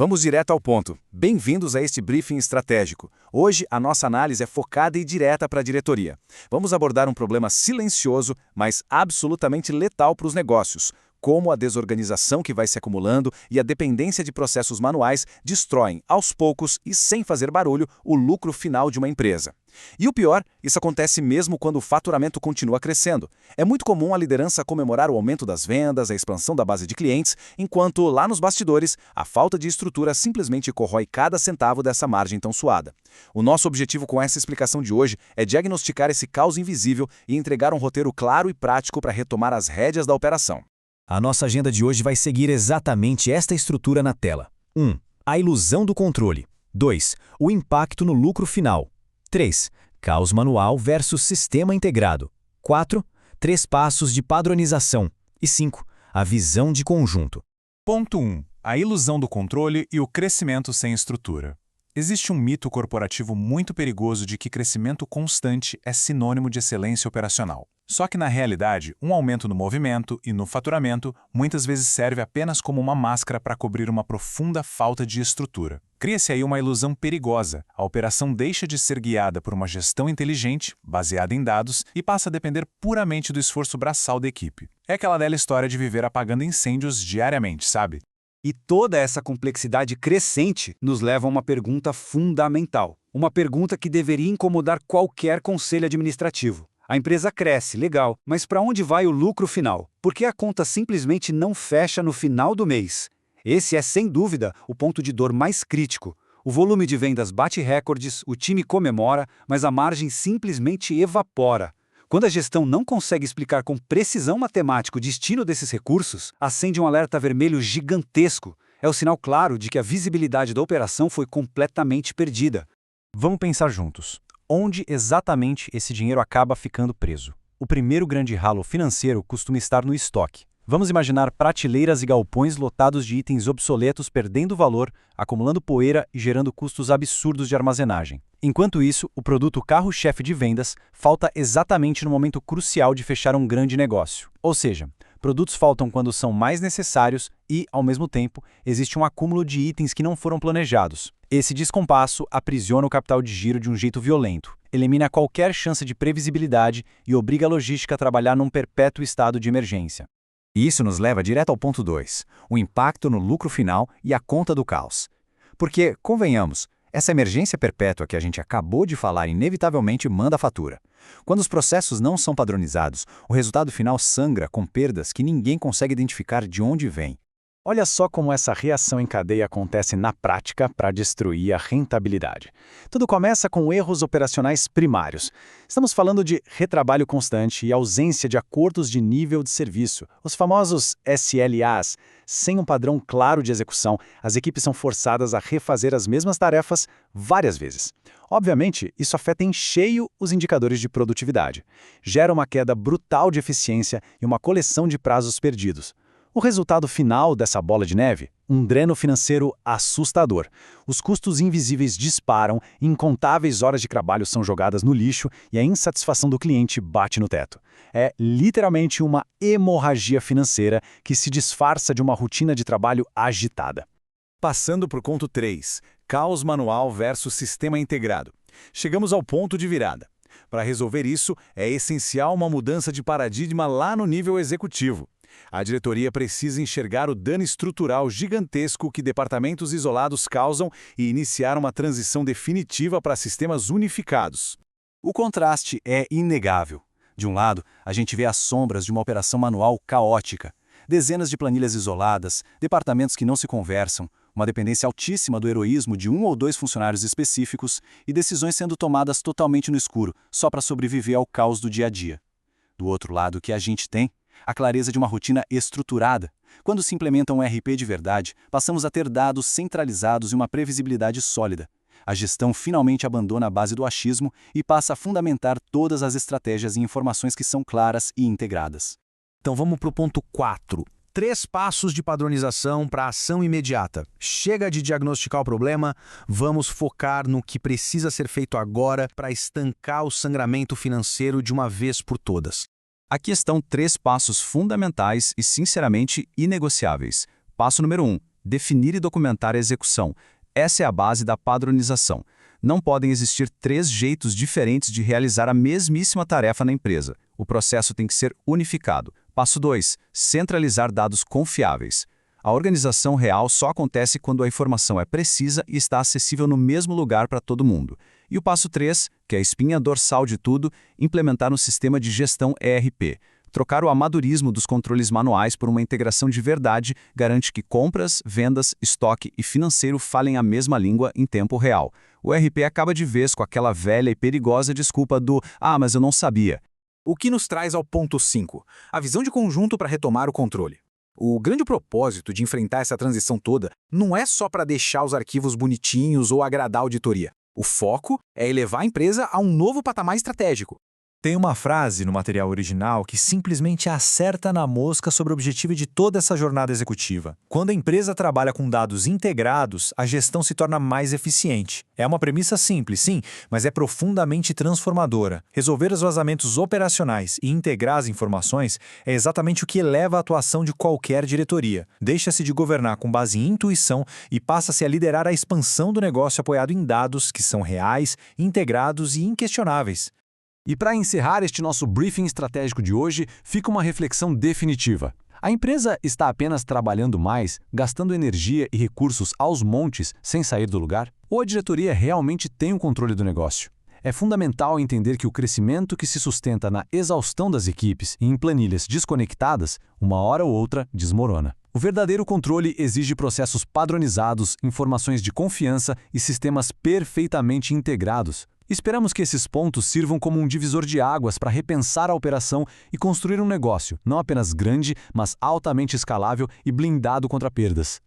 Vamos direto ao ponto. Bem-vindos a este briefing estratégico. Hoje, a nossa análise é focada e direta para a diretoria. Vamos abordar um problema silencioso, mas absolutamente letal para os negócios, como a desorganização que vai se acumulando e a dependência de processos manuais destroem, aos poucos e sem fazer barulho, o lucro final de uma empresa. E o pior, isso acontece mesmo quando o faturamento continua crescendo. É muito comum a liderança comemorar o aumento das vendas, a expansão da base de clientes, enquanto, lá nos bastidores, a falta de estrutura simplesmente corrói cada centavo dessa margem tão suada. O nosso objetivo com essa explicação de hoje é diagnosticar esse caos invisível e entregar um roteiro claro e prático para retomar as rédeas da operação. A nossa agenda de hoje vai seguir exatamente esta estrutura na tela. 1. A ilusão do controle. 2. O impacto no lucro final. 3. Caos manual versus sistema integrado. 4. 3 passos de padronização. E 5. A visão de conjunto. Ponto 1. A ilusão do controle e o crescimento sem estrutura. Existe um mito corporativo muito perigoso de que crescimento constante é sinônimo de excelência operacional. Só que, na realidade, um aumento no movimento e no faturamento muitas vezes serve apenas como uma máscara para cobrir uma profunda falta de estrutura. Cria-se aí uma ilusão perigosa. A operação deixa de ser guiada por uma gestão inteligente, baseada em dados, e passa a depender puramente do esforço braçal da equipe. É aquela velha história de viver apagando incêndios diariamente, sabe? E toda essa complexidade crescente nos leva a uma pergunta fundamental. Uma pergunta que deveria incomodar qualquer conselho administrativo. A empresa cresce, legal, mas para onde vai o lucro final? Por que a conta simplesmente não fecha no final do mês? Esse é, sem dúvida, o ponto de dor mais crítico. O volume de vendas bate recordes, o time comemora, mas a margem simplesmente evapora. Quando a gestão não consegue explicar com precisão matemática o destino desses recursos, acende um alerta vermelho gigantesco. É o sinal claro de que a visibilidade da operação foi completamente perdida. Vamos pensar juntos. Onde exatamente esse dinheiro acaba ficando preso? O primeiro grande ralo financeiro costuma estar no estoque. Vamos imaginar prateleiras e galpões lotados de itens obsoletos perdendo valor, acumulando poeira e gerando custos absurdos de armazenagem. Enquanto isso, o produto carro-chefe de vendas falta exatamente no momento crucial de fechar um grande negócio. Ou seja, produtos faltam quando são mais necessários e, ao mesmo tempo, existe um acúmulo de itens que não foram planejados. Esse descompasso aprisiona o capital de giro de um jeito violento, elimina qualquer chance de previsibilidade e obriga a logística a trabalhar num perpétuo estado de emergência. E isso nos leva direto ao ponto 2, o impacto no lucro final e a conta do caos. Porque, convenhamos, essa emergência perpétua que a gente acabou de falar inevitavelmente manda a fatura. Quando os processos não são padronizados, o resultado final sangra com perdas que ninguém consegue identificar de onde vêm. Olha só como essa reação em cadeia acontece na prática para destruir a rentabilidade. Tudo começa com erros operacionais primários. Estamos falando de retrabalho constante e ausência de acordos de nível de serviço, os famosos SLAs. Sem um padrão claro de execução, as equipes são forçadas a refazer as mesmas tarefas várias vezes. Obviamente, isso afeta em cheio os indicadores de produtividade. Gera uma queda brutal de eficiência e uma coleção de prazos perdidos. O resultado final dessa bola de neve? Um dreno financeiro assustador. Os custos invisíveis disparam, incontáveis horas de trabalho são jogadas no lixo e a insatisfação do cliente bate no teto. É literalmente uma hemorragia financeira que se disfarça de uma rotina de trabalho agitada. Passando para o ponto 3, caos manual versus sistema integrado. Chegamos ao ponto de virada. Para resolver isso, é essencial uma mudança de paradigma lá no nível executivo. A diretoria precisa enxergar o dano estrutural gigantesco que departamentos isolados causam e iniciar uma transição definitiva para sistemas unificados. O contraste é inegável. De um lado, a gente vê as sombras de uma operação manual caótica. Dezenas de planilhas isoladas, departamentos que não se conversam, uma dependência altíssima do heroísmo de 1 ou 2 funcionários específicos e decisões sendo tomadas totalmente no escuro, só para sobreviver ao caos do dia a dia. Do outro lado, o que a gente tem? A clareza de uma rotina estruturada. Quando se implementa um RP de verdade, passamos a ter dados centralizados e uma previsibilidade sólida. A gestão finalmente abandona a base do achismo e passa a fundamentar todas as estratégias e informações que são claras e integradas. Então vamos para o ponto 4. 3 passos de padronização para ação imediata. Chega de diagnosticar o problema, vamos focar no que precisa ser feito agora para estancar o sangramento financeiro de uma vez por todas. Aqui estão 3 passos fundamentais e, sinceramente, inegociáveis. Passo número 1. definir e documentar a execução. Essa é a base da padronização. Não podem existir 3 jeitos diferentes de realizar a mesmíssima tarefa na empresa. O processo tem que ser unificado. Passo 2. Centralizar dados confiáveis. A organização real só acontece quando a informação é precisa e está acessível no mesmo lugar para todo mundo. E o passo 3, que é a espinha dorsal de tudo, implementar um sistema de gestão ERP. Trocar o amadorismo dos controles manuais por uma integração de verdade garante que compras, vendas, estoque e financeiro falem a mesma língua em tempo real. O ERP acaba de vez com aquela velha e perigosa desculpa do "ah, mas eu não sabia". O que nos traz ao ponto 5, a visão de conjunto para retomar o controle. O grande propósito de enfrentar essa transição toda não é só para deixar os arquivos bonitinhos ou agradar a auditoria. O foco é elevar a empresa a um novo patamar estratégico. Tem uma frase no material original que simplesmente acerta na mosca sobre o objetivo de toda essa jornada executiva. Quando a empresa trabalha com dados integrados, a gestão se torna mais eficiente. É uma premissa simples, sim, mas é profundamente transformadora. Resolver os vazamentos operacionais e integrar as informações é exatamente o que eleva a atuação de qualquer diretoria. Deixa-se de governar com base em intuição e passa-se a liderar a expansão do negócio apoiado em dados que são reais, integrados e inquestionáveis. E para encerrar este nosso briefing estratégico de hoje, fica uma reflexão definitiva. A empresa está apenas trabalhando mais, gastando energia e recursos aos montes sem sair do lugar? Ou a diretoria realmente tem o controle do negócio? É fundamental entender que o crescimento que se sustenta na exaustão das equipes e em planilhas desconectadas, uma hora ou outra desmorona. O verdadeiro controle exige processos padronizados, informações de confiança e sistemas perfeitamente integrados. Esperamos que esses pontos sirvam como um divisor de águas para repensar a operação e construir um negócio, não apenas grande, mas altamente escalável e blindado contra perdas.